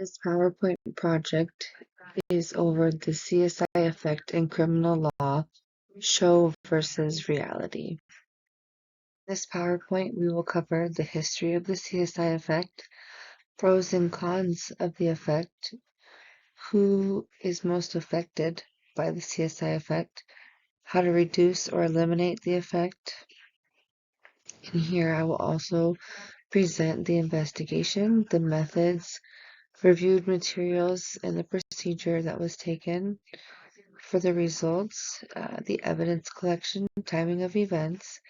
This PowerPoint project is over the CSI effect in criminal law, show versus reality. In this PowerPoint, we will cover the history of the CSI effect, pros and cons of the effect, who is most affected by the CSI effect, how to reduce or eliminate the effect. And here I will also present the investigation, the methods, reviewed materials, and the procedure that was taken for the results, the evidence collection, timing of events,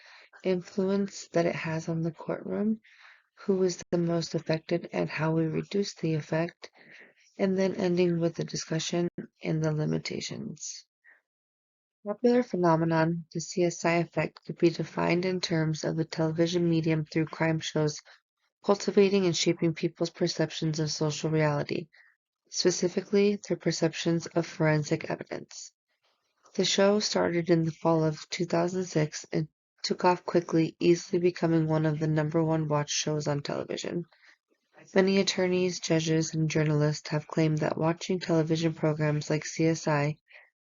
influence that it has on the courtroom, who was the most affected and how we reduce the effect, and then ending with the discussion and the limitations. Popular phenomenon, the CSI effect could be defined in terms of the television medium through crime shows cultivating and shaping people's perceptions of social reality, specifically their perceptions of forensic evidence. The show started in the fall of 2006 and took off quickly, easily becoming one of the #1 watched shows on television. Many attorneys, judges, and journalists have claimed that watching television programs like CSI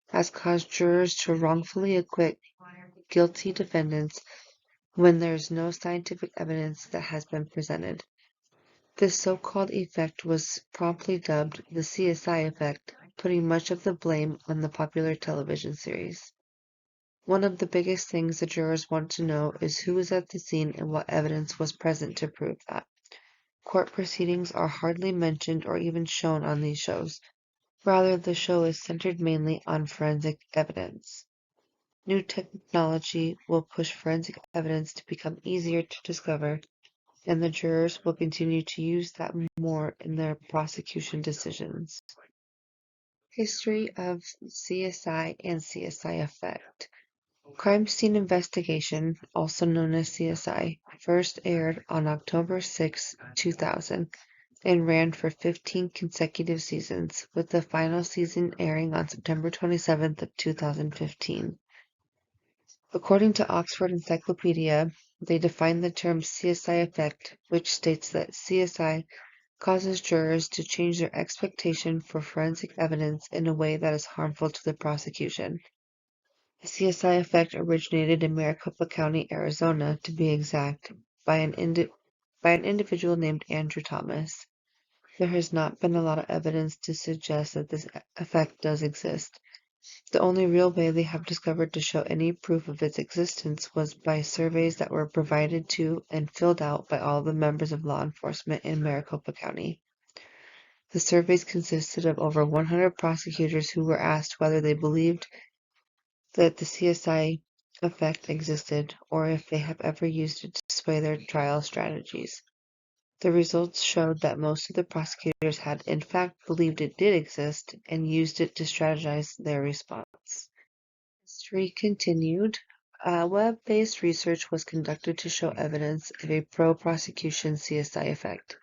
has caused jurors to wrongfully acquit guilty defendants when there is no scientific evidence that has been presented. This so-called effect was promptly dubbed the CSI effect, putting much of the blame on the popular television series. One of the biggest things the jurors want to know is who was at the scene and what evidence was present to prove that. Court proceedings are hardly mentioned or even shown on these shows. Rather, the show is centered mainly on forensic evidence. New technology will push forensic evidence to become easier to discover, and the jurors will continue to use that more in their prosecution decisions. History of CSI and CSI effect. Crime Scene Investigation, also known as CSI, first aired on October 6, 2000, and ran for 15 consecutive seasons, with the final season airing on September 27, 2015. According to Oxford Encyclopedia, they define the term CSI effect, which states that CSI causes jurors to change their expectation for forensic evidence in a way that is harmful to the prosecution. The CSI effect originated in Maricopa County, Arizona, to be exact, by an individual named Andrew Thomas. There has not been a lot of evidence to suggest that this effect does exist. The only real way they have discovered to show any proof of its existence was by surveys that were provided to and filled out by all the members of law enforcement in Maricopa County. The surveys consisted of over 100 prosecutors who were asked whether they believed that the CSI effect existed or if they have ever used it to sway their trial strategies. The results showed that most of the prosecutors had in fact believed it did exist and used it to strategize their response. History continued. Web-based research was conducted to show evidence of a pro-prosecution CSI effect.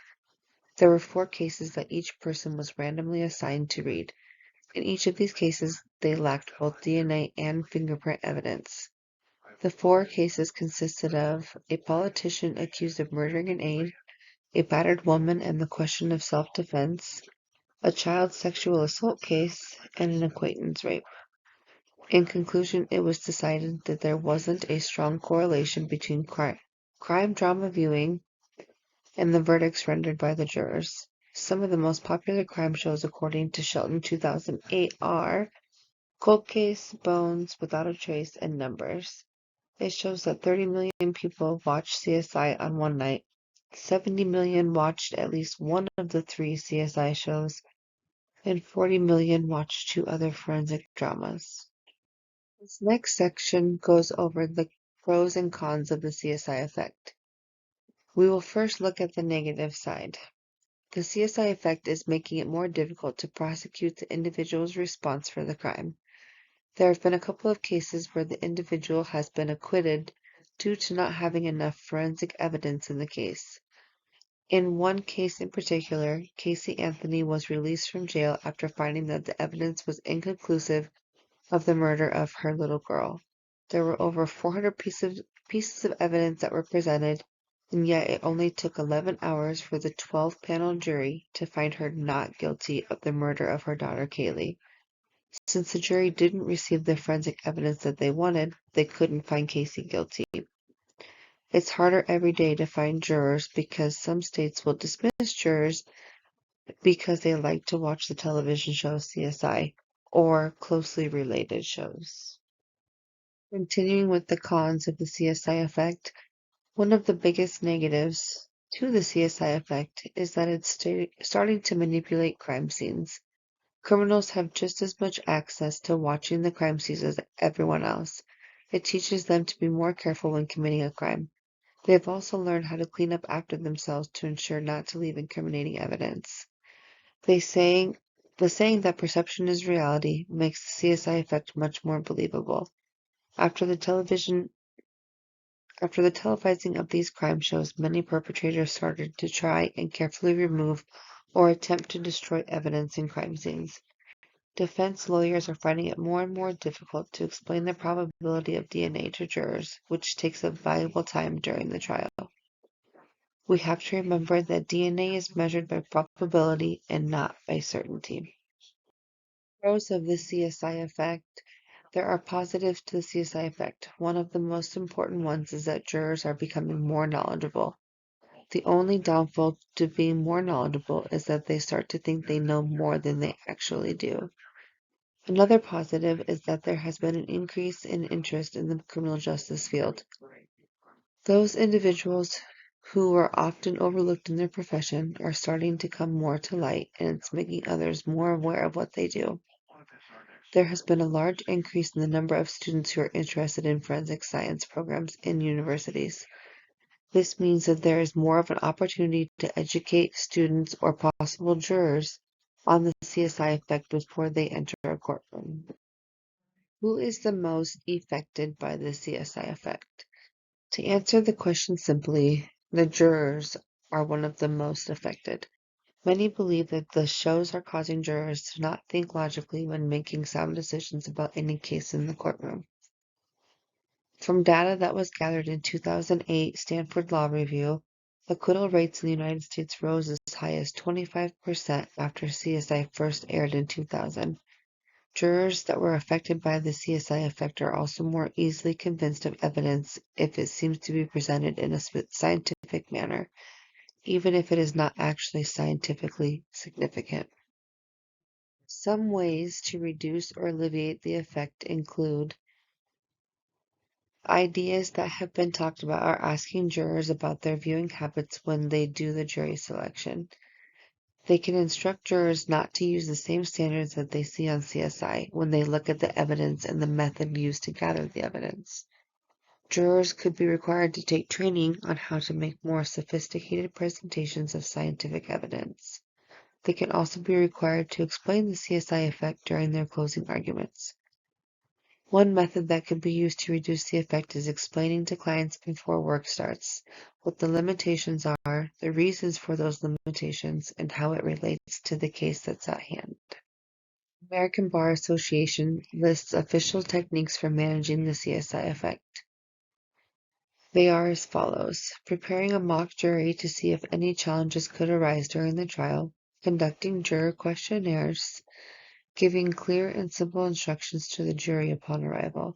There were 4 cases that each person was randomly assigned to read. In each of these cases, they lacked both DNA and fingerprint evidence. The 4 cases consisted of a politician accused of murdering an aide, a battered woman and the question of self-defense, a child sexual assault case, and an acquaintance rape. In conclusion, it was decided that there wasn't a strong correlation between crime drama viewing and the verdicts rendered by the jurors. Some of the most popular crime shows, according to Shelton 2008, are Cold Case, Bones, Without a Trace, and Numbers. It shows that 30 million people watched CSI on one night. 70 million watched at least one of the 3 CSI shows, and 40 million watched 2 other forensic dramas. This next section goes over the pros and cons of the CSI effect. We will first look at the negative side. The CSI effect is making it more difficult to prosecute the individual's response for the crime. There have been a couple of cases where the individual has been acquitted due to not having enough forensic evidence in the case. In one case in particular, Casey Anthony was released from jail after finding that the evidence was inconclusive of the murder of her little girl. There were over 400 pieces of evidence that were presented, and yet it only took 11 hours for the 12-panel jury to find her not guilty of the murder of her daughter Kaylee. Since the jury didn't receive the forensic evidence that they wanted, they couldn't find Casey guilty. It's harder every day to find jurors because some states will dismiss jurors because they like to watch the television show CSI or closely related shows. Continuing with the cons of the CSI effect, one of the biggest negatives to the CSI effect is that it's starting to manipulate crime scenes. Criminals have just as much access to watching the crime scenes as everyone else. It teaches them to be more careful when committing a crime. They have also learned how to clean up after themselves to ensure not to leave incriminating evidence. The saying that perception is reality makes the CSI effect much more believable. After the televising of these crime shows, many perpetrators started to try and carefully remove or attempt to destroy evidence in crime scenes. Defense lawyers are finding it more and more difficult to explain the probability of DNA to jurors, which takes up valuable time during the trial. We have to remember that DNA is measured by probability and not by certainty. Pros of the CSI effect. There are positives to the CSI effect. One of the most important ones is that jurors are becoming more knowledgeable. The only downfall to being more knowledgeable is that they start to think they know more than they actually do. Another positive is that there has been an increase in interest in the criminal justice field. Those individuals who are often overlooked in their profession are starting to come more to light, and it's making others more aware of what they do. There has been a large increase in the number of students who are interested in forensic science programs in universities. This means that there is more of an opportunity to educate students or possible jurors on the CSI effect before they enter a courtroom. Who is the most affected by the CSI effect? To answer the question simply, the jurors are one of the most affected. Many believe that the shows are causing jurors to not think logically when making sound decisions about any case in the courtroom. From data that was gathered in 2008 Stanford Law Review, acquittal rates in the United States rose as high as 25% after CSI first aired in 2000. Jurors that were affected by the CSI effect are also more easily convinced of evidence if it seems to be presented in a scientific manner, even if it is not actually scientifically significant. Some ways to reduce or alleviate the effect include ideas that have been talked about are asking jurors about their viewing habits when they do the jury selection. They can instruct jurors not to use the same standards that they see on CSI when they look at the evidence and the method used to gather the evidence. Jurors could be required to take training on how to make more sophisticated presentations of scientific evidence. They can also be required to explain the CSI effect during their closing arguments. One method that could be used to reduce the effect is explaining to clients before work starts what the limitations are, the reasons for those limitations, and how it relates to the case that's at hand. American Bar Association lists official techniques for managing the CSI effect. They are as follows: preparing a mock jury to see if any challenges could arise during the trial, conducting juror questionnaires, giving clear and simple instructions to the jury upon arrival.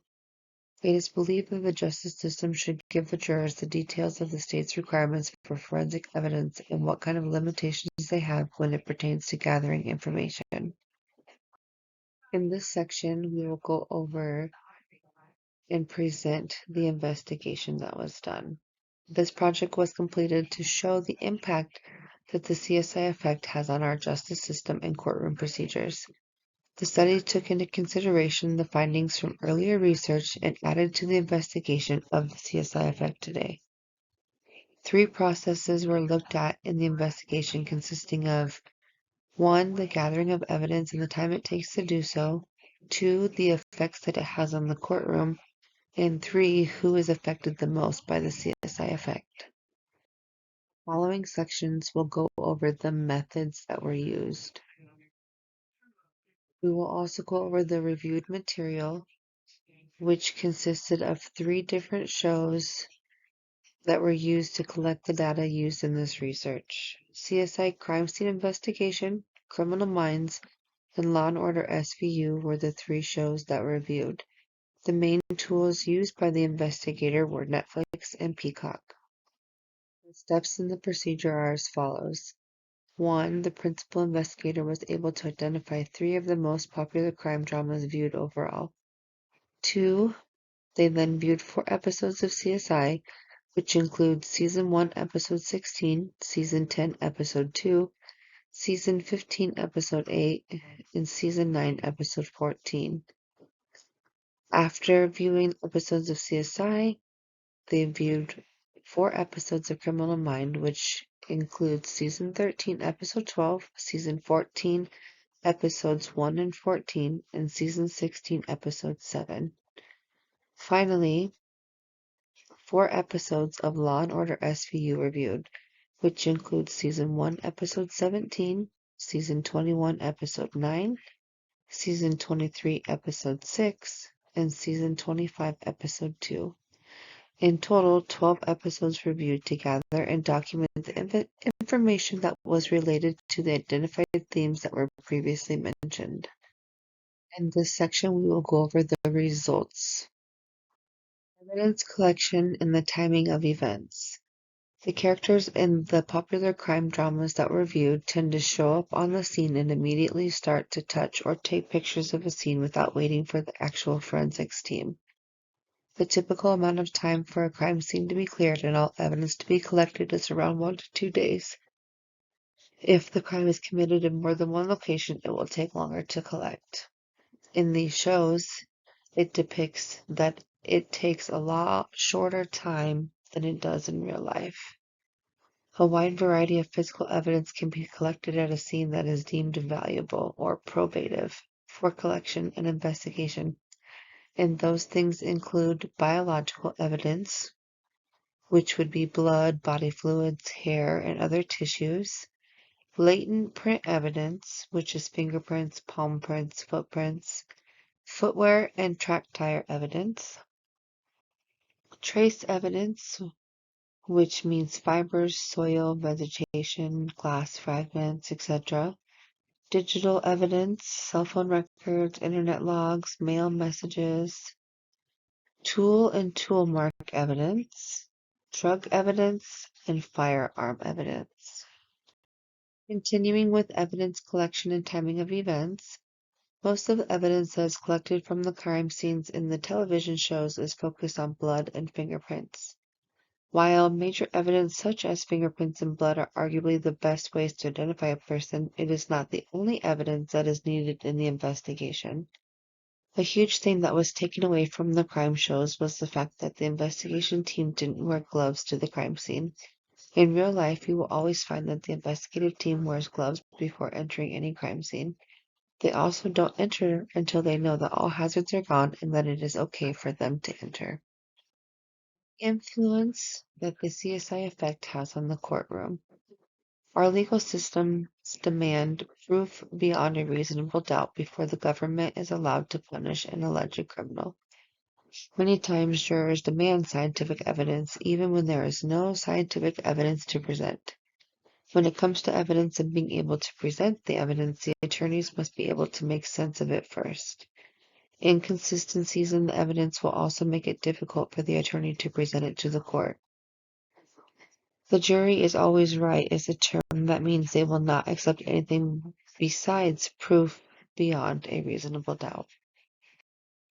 It is believed that the justice system should give the jurors the details of the state's requirements for forensic evidence and what kind of limitations they have when it pertains to gathering information. In this section, we will go over and present the investigation that was done. This project was completed to show the impact that the CSI effect has on our justice system and courtroom procedures. The study took into consideration the findings from earlier research and added to the investigation of the CSI effect today. 3 processes were looked at in the investigation, consisting of 1. The gathering of evidence and the time it takes to do so, 2. The effects that it has on the courtroom, and 3. Who is affected the most by the CSI effect. Following sections will go over the methods that were used. We will also go over the reviewed material, which consisted of 3 different shows that were used to collect the data used in this research. CSI Crime Scene Investigation, Criminal Minds, and Law and Order SVU were the three shows that were reviewed. The main tools used by the investigator were Netflix and Peacock. The steps in the procedure are as follows. 1. The principal investigator was able to identify 3 of the most popular crime dramas viewed overall. 2. They then viewed 4 episodes of CSI, which include Season 1, Episode 16, Season 10, Episode 2, Season 15, Episode 8, and Season 9, Episode 14. After viewing episodes of CSI, they viewed 4 episodes of Criminal Mind, which includes Season 13, Episode 12, Season 14, Episodes 1 and 14, and Season 16, Episode 7. Finally, 4 episodes of Law and Order SVU were viewed, which includes Season 1, Episode 17, Season 21, Episode 9, Season 23, Episode 6, and Season 25, Episode 2. In total, 12 episodes were viewed to gather and document the information that was related to the identified themes that were previously mentioned. In this section, we will go over the results. Evidence collection and the timing of events. The characters in the popular crime dramas that were viewed tend to show up on the scene and immediately start to touch or take pictures of a scene without waiting for the actual forensics team. The typical amount of time for a crime scene to be cleared and all evidence to be collected is around 1 to 2 days. If the crime is committed in more than one location, it will take longer to collect. In these shows, it depicts that it takes a lot shorter time than it does in real life. A wide variety of physical evidence can be collected at a scene that is deemed valuable or probative for collection and investigation. And those things include biological evidence, which would be blood, body fluids, hair, and other tissues. Latent print evidence, which is fingerprints, palm prints, footprints, footwear, and track tire evidence. Trace evidence, which means fibers, soil, vegetation, glass fragments, etc. Digital evidence, cell phone records, internet logs, mail messages. Tool and tool mark evidence, drug evidence, and firearm evidence. Continuing with evidence collection and timing of events, most of the evidence that is collected from the crime scenes in the television shows is focused on blood and fingerprints. While major evidence such as fingerprints and blood are arguably the best ways to identify a person, it is not the only evidence that is needed in the investigation. A huge thing that was taken away from the crime shows was the fact that the investigation team didn't wear gloves to the crime scene. In real life, you will always find that the investigative team wears gloves before entering any crime scene. They also don't enter until they know that all hazards are gone and that it is okay for them to enter. Influence that the CSI effect has on the courtroom. Our legal systems demand proof beyond a reasonable doubt before the government is allowed to punish an alleged criminal. Many times jurors demand scientific evidence even when there is no scientific evidence to present. When it comes to evidence and being able to present the evidence, the attorneys must be able to make sense of it first. Inconsistencies in the evidence will also make it difficult for the attorney to present it to the court. The jury is always right is a term that means they will not accept anything besides proof beyond a reasonable doubt.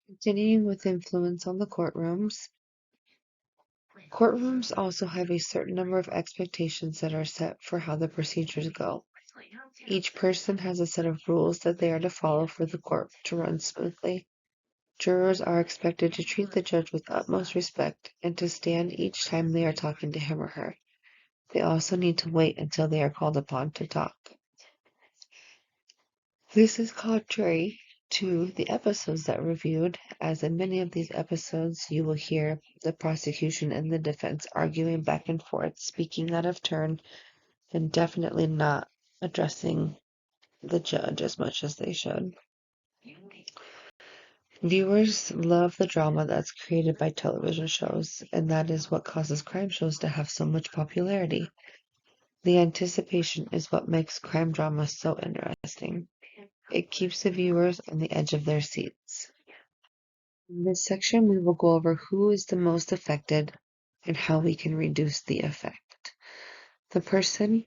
Continuing with influence on the courtrooms. Courtrooms also have a certain number of expectations that are set for how the procedures go. Each person has a set of rules that they are to follow for the court to run smoothly. Jurors are expected to treat the judge with utmost respect and to stand each time they are talking to him or her. They also need to wait until they are called upon to talk. This is contrary to the episodes that reviewed, as in many of these episodes you will hear the prosecution and the defense arguing back and forth, speaking out of turn, and definitely not addressing the judge as much as they should. Viewers love the drama that's created by television shows, and that is what causes crime shows to have so much popularity. The anticipation is what makes crime drama so interesting. It keeps the viewers on the edge of their seats. In this section, we will go over who is the most affected and how we can reduce the effect. The person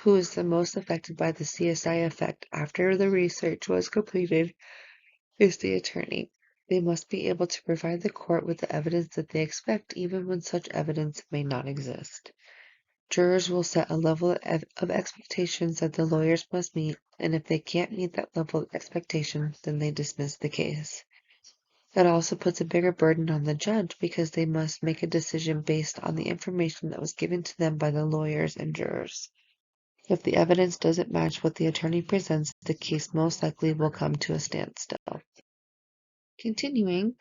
who is the most affected by the CSI effect after the research was completed is the attorney. They must be able to provide the court with the evidence that they expect, even when such evidence may not exist. Jurors will set a level of expectations that the lawyers must meet, and if they can't meet that level of expectation, then they dismiss the case. It also puts a bigger burden on the judge because they must make a decision based on the information that was given to them by the lawyers and jurors. If the evidence doesn't match what the attorney presents, the case most likely will come to a standstill. Continuing,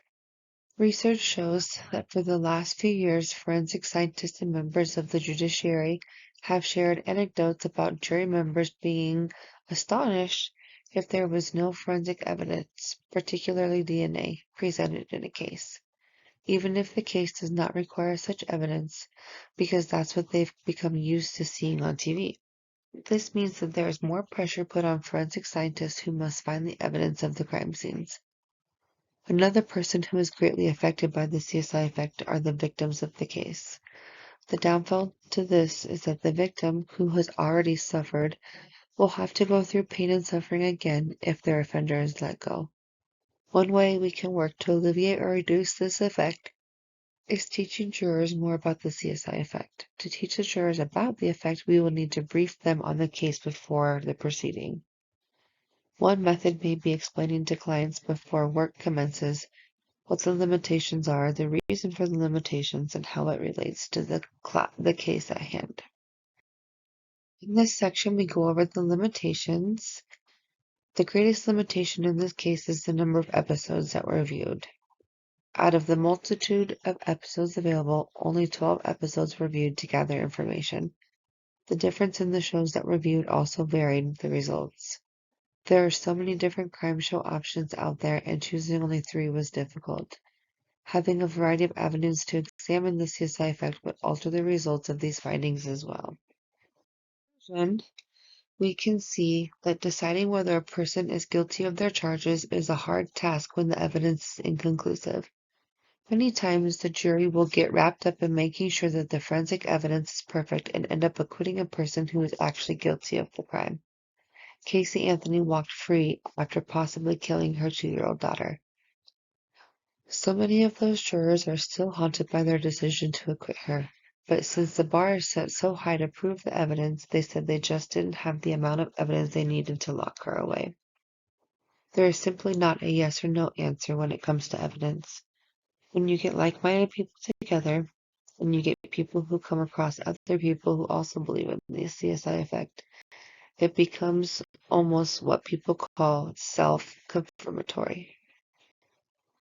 research shows that for the last few years, forensic scientists and members of the judiciary have shared anecdotes about jury members being astonished if there was no forensic evidence, particularly DNA, presented in a case, even if the case does not require such evidence, because that's what they've become used to seeing on TV. This means that there is more pressure put on forensic scientists who must find the evidence of the crime scenes. Another person who is greatly affected by the CSI effect are the victims of the case. The downfall to this is that the victim, who has already suffered, will have to go through pain and suffering again if their offender is let go. One way we can work to alleviate or reduce this effect is teaching jurors more about the CSI effect. To teach the jurors about the effect, we will need to brief them on the case before the proceeding. One method may be explaining to clients before work commences what the limitations are, the reason for the limitations, and how it relates to the case at hand. In this section, we go over the limitations. The greatest limitation in this case is the number of episodes that were viewed. Out of the multitude of episodes available, only 12 episodes were viewed to gather information. The difference in the shows that were viewed also varied the results. There are so many different crime show options out there, and choosing only 3 was difficult. Having a variety of avenues to examine the CSI effect would alter the results of these findings as well. Then we can see that deciding whether a person is guilty of their charges is a hard task when the evidence is inconclusive. Many times the jury will get wrapped up in making sure that the forensic evidence is perfect and end up acquitting a person who is actually guilty of the crime. Casey Anthony walked free after possibly killing her 2-year-old daughter. So many of those jurors are still haunted by their decision to acquit her, but since the bar is set so high to prove the evidence, they said they just didn't have the amount of evidence they needed to lock her away. There is simply not a yes or no answer when it comes to evidence. When you get like-minded people together, and you get people who come across other people who also believe in the CSI effect, it becomes almost what people call self-confirmatory.